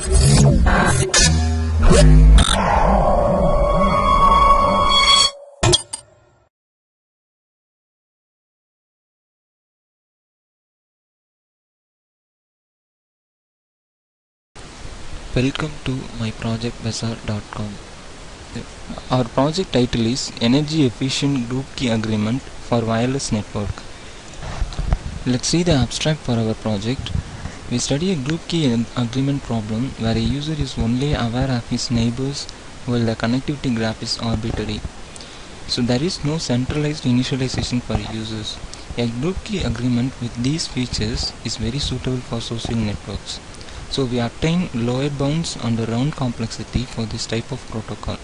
Welcome to MyProjectBazaar.com. Our project title is Energy Efficient Group Key Agreement for Wireless Network. Let's see the abstract for our project. We study a group key agreement problem where a user is only aware of his neighbors while the connectivity graph is arbitrary. So there is no centralized initialization for users. A group key agreement with these features is very suitable for social networks. So we obtain lower bounds on the round complexity for this type of protocol,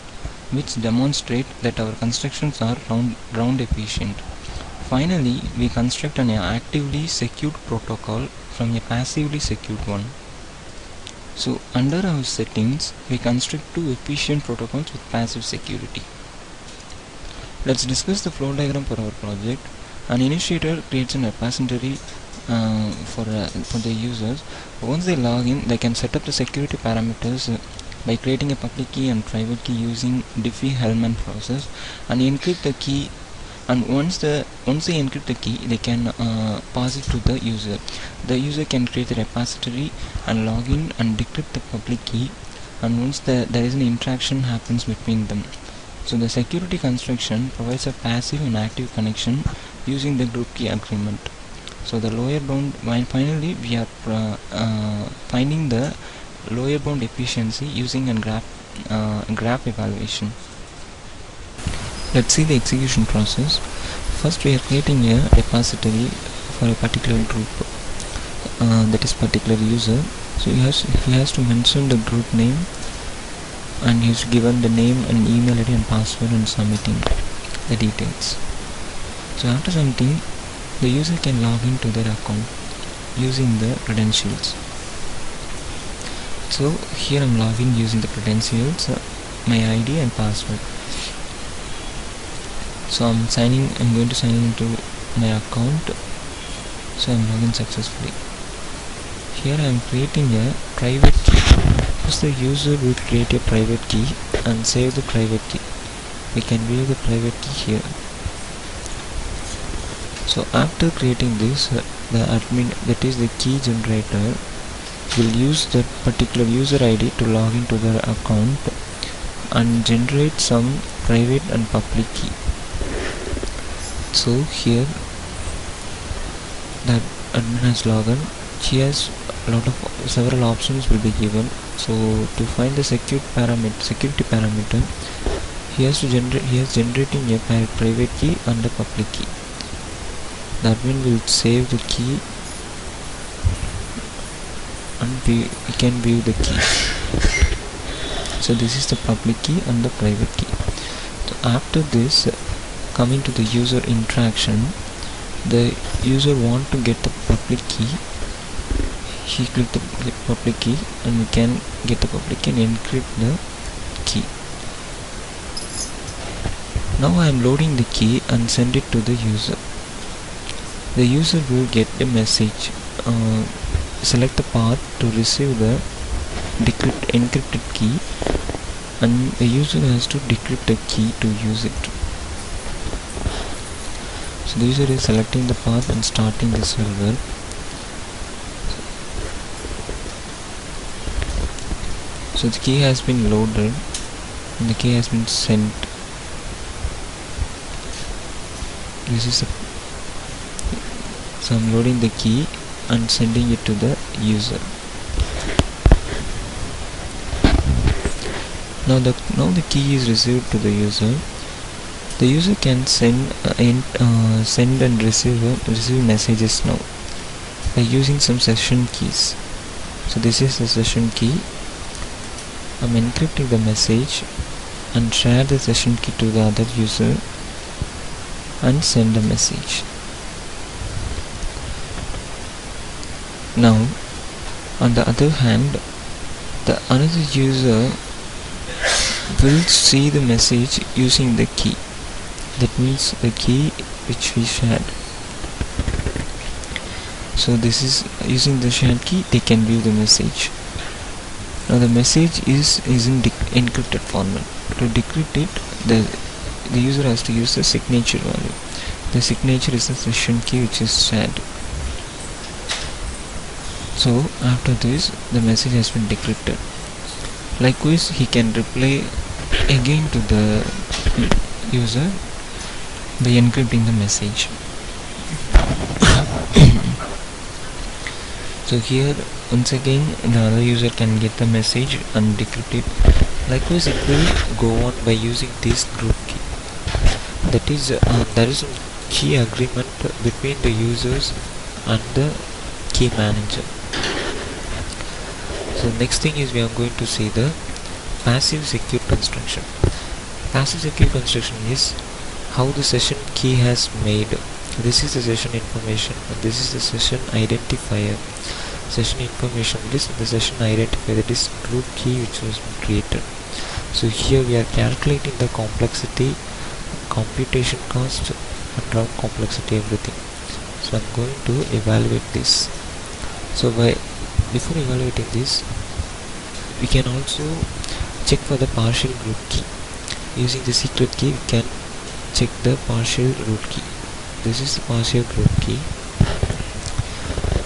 which demonstrate that our constructions are round efficient. Finally, we construct an actively secured protocol from a passively secured one. So under our settings, we construct two efficient protocols with passive security. Let's discuss the flow diagram for our project. An initiator creates a repository for the users. Once they log in, they can set up the security parameters by creating a public key and private key using Diffie-Hellman process and encrypt the key. And once they encrypt the key, they can pass it to the user. The user can create a repository and log in and decrypt the public key. And once there is an interaction happens between them. So the security construction provides a passive and active connection using the group key agreement. So the lower bound, finally we are finding the lower bound efficiency using a graph evaluation. Let's see the execution process. First we are creating a repository for a particular group, that is particular user. So he has to mention the group name, and he is given the name and email ID and password and submitting the details. So after submitting, the user can log into their account using the credentials. So here I am logging using the credentials, my ID and password. So I'm going to sign into my account. So I'm logging successfully. Here I am creating a private key. First the user will create a private key and save the private key. We can view the private key here. So after creating this, the admin, that is the key generator, will use that particular user ID to log into their account and generate some private and public key. So here that admin has logged in. He has several options will be given. So to find the security parameter, he has generating a private key and a public key. The admin will save the key and we can view the key. So this is the public key and the private key. So after this, coming to the user interaction, the user want to get the public key. He click the public key and we can get the public key and encrypt the key. Now I am loading the key and send it to the user. The user will get a message. Select the path to receive the encrypted key, and the user has to decrypt the key to use it. So the user is selecting the path and starting the server. So the key has been loaded and the key has been sent. So I'm loading the key and sending it to the user. Now the key is received to the user. The user can send and receive messages now by using some session keys. So this is the session key. I'm encrypting the message and share the session key to the other user and send a message. Now on the other hand, the another user will see the message using the key. That means the key which we shared. So this is using the shared key, they can view the message. Now the message is in encrypted format. To decrypt it, the user has to use the signature value. The signature is the session key which is shared. So after this, the message has been decrypted. Likewise, he can reply again to the user by encrypting the message. So here once again the other user can get the message and decrypt it. Likewise, it will go on by using this group key. That is, there is a key agreement between the users and the key manager. So next thing is we are going to see the passive secure construction. Passive secure construction is how the session key has made. This is the session information and this is the session identifier. Session information list and the session identifier, that is group key which was created. So here we are calculating the complexity, computation cost and round complexity, everything. So I'm going to evaluate this. So before evaluating this, we can also check for the partial group key. Using the secret key we can check the partial root key. This is the partial group key.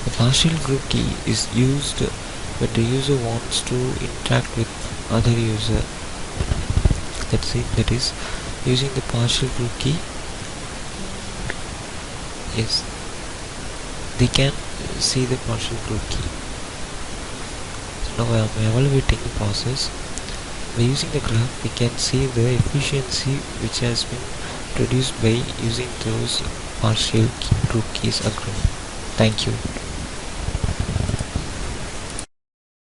The partial group key is used when the user wants to interact with other user. That's it. That is, using the partial group key, yes, they can see the partial group key. So now I am evaluating the process. By using the graph, we can see the efficiency which has been produced by using those partial group keys agreement. Thank you.